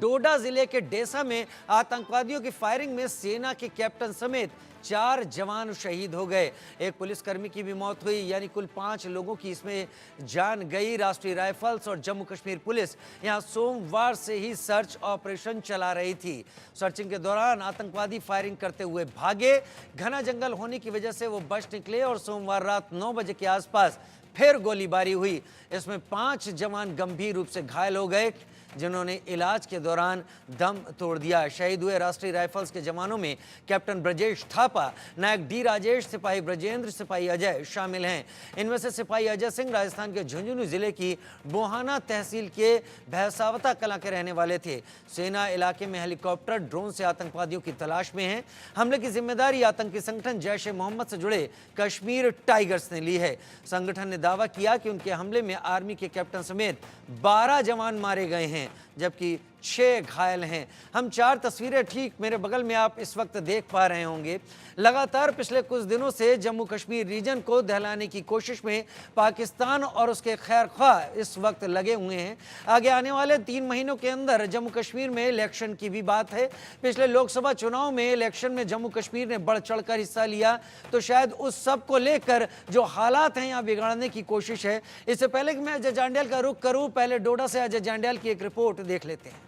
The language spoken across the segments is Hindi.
डोडा जिले के डेसा में आतंकवादियों की फायरिंग में सेना के कैप्टन समेत 4 जवान शहीद हो गए। एक पुलिसकर्मी की भी मौत हुई, यानी कुल 5 लोगों की इसमें जान गई। राष्ट्रीय राइफल्स और जम्मू कश्मीर पुलिस यहां सोमवार से ही सर्च ऑपरेशन चला रही थी। सर्चिंग के दौरान आतंकवादी फायरिंग करते हुए भागे। घना जंगल होने की वजह से वो बच निकले और सोमवार रात 9 बजे के आसपास फिर गोलीबारी हुई। इसमें 5 जवान गंभीर रूप से घायल हो गए, जिन्होंने इलाज के दौरान दम तोड़ दिया। शहीद हुए राष्ट्रीय राइफल्स के जवानों में कैप्टन ब्रजेश थापा, नायक डी राजेश, सिपाही ब्रजेंद्र, सिपाही अजय शामिल हैं। इनमें से सिपाही अजय सिंह राजस्थान के झुंझुनू जिले की बोहाना तहसील के भैंसावता कला के रहने वाले थे। सेना इलाके में हेलीकॉप्टर, ड्रोन से आतंकवादियों की तलाश में है। हमले की जिम्मेदारी आतंकी संगठन जैश ए मोहम्मद से जुड़े कश्मीर टाइगर्स ने ली है। संगठन ने दावा किया कि उनके हमले में आर्मी के कैप्टन समेत 12 जवान मारे गए हैं, जबकि 6 घायल हैं। हम 4 तस्वीरें ठीक मेरे बगल में आप इस वक्त देख पा रहे होंगे। लगातार पिछले कुछ दिनों से जम्मू कश्मीर रीजन को दहलाने की कोशिश में पाकिस्तान और उसके खैरख्वाह इस वक्त लगे हुए हैं। आगे आने वाले 3 महीनों के अंदर जम्मू कश्मीर में इलेक्शन की भी बात है। पिछले लोकसभा चुनाव में इलेक्शन में जम्मू कश्मीर ने बढ़ चढ़कर हिस्सा लिया, तो शायद उस सब को लेकर जो हालात हैं यहाँ बिगाड़ने की कोशिश है। इससे पहले कि मैं अजय जांडियाल का रुख करूँ, पहले डोडा से अजय जांडियाल की एक रिपोर्ट देख लेते हैं।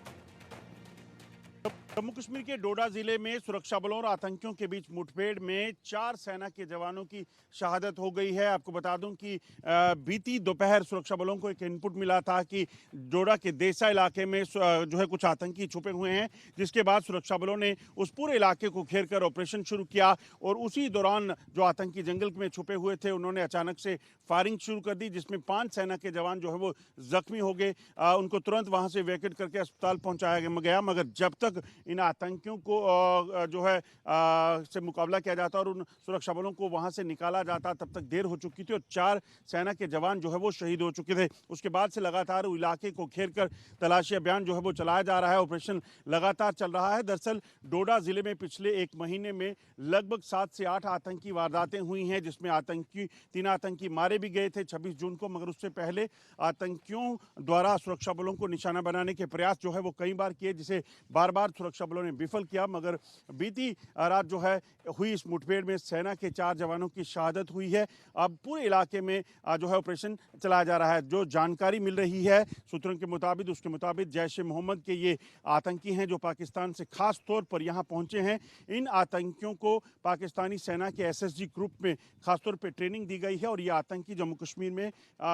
जम्मू कश्मीर के डोडा जिले में सुरक्षा बलों और आतंकियों के बीच मुठभेड़ में 4 सेना के जवानों की शहादत हो गई है। आपको बता दूं कि बीती दोपहर सुरक्षा बलों को एक इनपुट मिला था कि डोडा के देसा इलाके में जो है कुछ आतंकी छुपे हुए हैं, जिसके बाद सुरक्षा बलों ने उस पूरे इलाके को घेर कर ऑपरेशन शुरू किया। और उसी दौरान जो आतंकी जंगल में छुपे हुए थे, उन्होंने अचानक से फायरिंग शुरू कर दी, जिसमें 5 सेना के जवान जो है वो जख्मी हो गए। उनको तुरंत वहां से वैकेट करके अस्पताल पहुंचाया गया, मगर जब तक इन आतंकियों को जो है से मुकाबला किया जाता और उन सुरक्षा बलों को वहां से निकाला जाता, तब तक देर हो चुकी थी और 4 सेना के जवान जो है वो शहीद हो चुके थे। उसके बाद से लगातार इलाके को घेर कर तलाशी अभियान जो है वो चलाया जा रहा है। ऑपरेशन लगातार चल रहा है। दरअसल डोडा जिले में पिछले 1 महीने में लगभग 7 से 8 आतंकी वारदातें हुई हैं, जिसमें 3 आतंकी मारे भी गए थे 26 जून को, मगर उससे पहले आतंकियों द्वारा सुरक्षा बलों को निशाना बनाने के प्रयास जो है वो कई बार किए, जिसे बार बार सुरक्षा बलों ने विफल किया। मगर बीती रात जो है हुई इस मुठभेड़ में सेना के 4 जवानों की शहादत हुई है। अब पूरे इलाके में जो है ऑपरेशन चलाया जा रहा है। जो जानकारी मिल रही है सूत्रों के मुताबिक, उसके मुताबिक जैश ए मोहम्मद के ये आतंकी हैं जो पाकिस्तान से खास तौर पर यहाँ पहुंचे हैं। इन आतंकियों को पाकिस्तानी सेना के SSG ग्रुप में खासतौर पर ट्रेनिंग दी गई है और ये आतंकी जम्मू कश्मीर में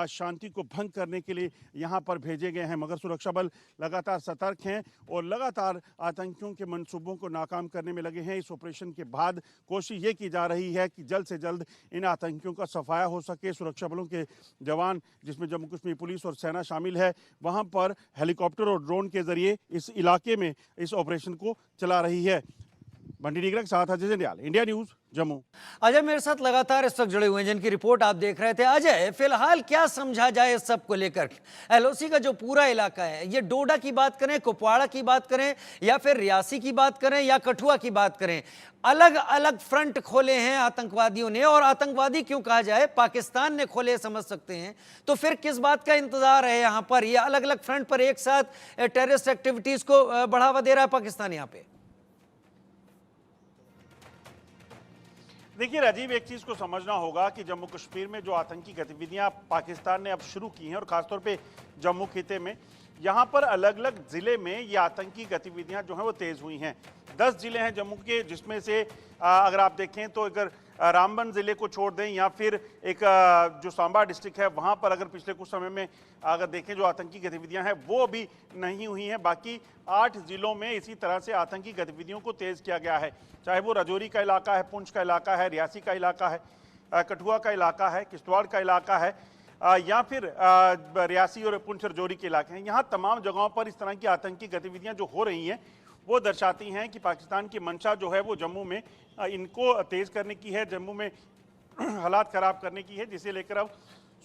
शांति को भंग करने के लिए यहाँ पर भेजे गए हैं। मगर सुरक्षा बल लगातार सतर्क हैं और लगातार आतंकियों के मंसूबों को नाकाम करने में लगे हैं। इस ऑपरेशन के बाद कोशिश ये की जा रही है कि जल्द से जल्द इन आतंकियों का सफाया हो सके। सुरक्षा बलों के जवान, जिसमें जम्मू कश्मीर पुलिस और सेना शामिल है, वहां पर हेलीकॉप्टर और ड्रोन के जरिए इस इलाके में इस ऑपरेशन को चला रही है। बंटी डीगरा के साथ अजय जांडियाल, इंडिया न्यूज, जम्मू। अजय मेरे साथ लगातार इस वक्त जुड़े हुए हैं, जिनकी रिपोर्ट आप देख रहे थे। अजय, फिलहाल क्या समझा जाए इस सब को लेकर? LOC का जो पूरा इलाका है, ये डोडा की बात करें, कुपवाड़ा की बात करें, या फिर रियासी की बात करें, या कठुआ की बात करें, अलग अलग फ्रंट खोले हैं आतंकवादियों ने। और आतंकवादी क्यों कहा जाए, पाकिस्तान ने खोले समझ सकते हैं, तो फिर किस बात का इंतजार है यहां पर? ये अलग अलग फ्रंट पर एक साथ टेररिस्ट एक्टिविटीज को बढ़ावा दे रहा है पाकिस्तान यहाँ पे। देखिए राजीव, एक चीज को समझना होगा कि जम्मू कश्मीर में जो आतंकी गतिविधियां पाकिस्तान ने अब शुरू की हैं और खासतौर पे जम्मू खिते में, यहाँ पर अलग अलग जिले में ये आतंकी गतिविधियां जो हैं वो तेज हुई हैं। 10 जिले हैं जम्मू के, जिसमें से अगर आप देखें तो अगर रामबन जिले को छोड़ दें या फिर एक जो सांबा डिस्ट्रिक्ट है, वहाँ पर अगर पिछले कुछ समय में अगर देखें जो आतंकी गतिविधियां हैं वो अभी नहीं हुई हैं। बाकी 8 जिलों में इसी तरह से आतंकी गतिविधियों को तेज किया गया है, चाहे वो राजौरी का इलाका है, पुंछ का इलाका है, रियासी का इलाका है, कठुआ का इलाका है, किश्तवाड़ का इलाका है, या फिर रियासी और पुंछ राजौरी के इलाके हैं। यहाँ तमाम जगहों पर इस तरह की आतंकी गतिविधियां जो हो रही हैं वो दर्शाती हैं कि पाकिस्तान की मंशा जो है वो जम्मू में इनको तेज करने की है, जम्मू में हालात खराब करने की है, जिसे लेकर अब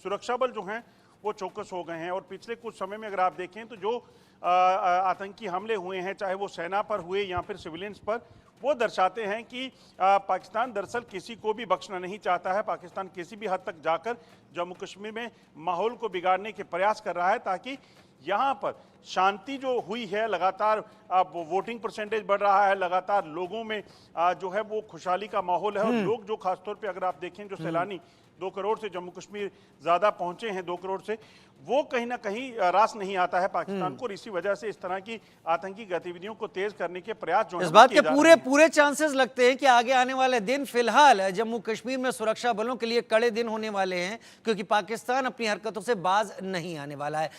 सुरक्षा बल जो हैं वो चौकस हो गए हैं। और पिछले कुछ समय में अगर आप देखें तो जो आतंकी हमले हुए हैं, चाहे वो सेना पर हुए या फिर सिविलियंस पर, वो दर्शाते हैं कि पाकिस्तान दरअसल किसी को भी बख्शना नहीं चाहता है। पाकिस्तान किसी भी हद तक जाकर जम्मू कश्मीर में माहौल को बिगाड़ने के प्रयास कर रहा है, ताकि यहाँ पर शांति जो हुई है, लगातार अब वोटिंग परसेंटेज बढ़ रहा है, लगातार लोगों में जो है वो खुशहाली का माहौल है। और लोग जो खासतौर पे अगर आप देखें, जो सैलानी 2 करोड़ से जम्मू कश्मीर ज्यादा पहुंचे हैं, 2 करोड़ से, वो कहीं ना कहीं रास नहीं आता है पाकिस्तान को। और इसी वजह से इस तरह की आतंकी गतिविधियों को तेज करने के प्रयास जो इस है बात किए के जा पूरे रहे हैं। पूरे चांसेस लगते हैं कि आगे आने वाले दिन फिलहाल जम्मू कश्मीर में सुरक्षा बलों के लिए कड़े दिन होने वाले हैं, क्योंकि पाकिस्तान अपनी हरकतों से बाज नहीं आने वाला है।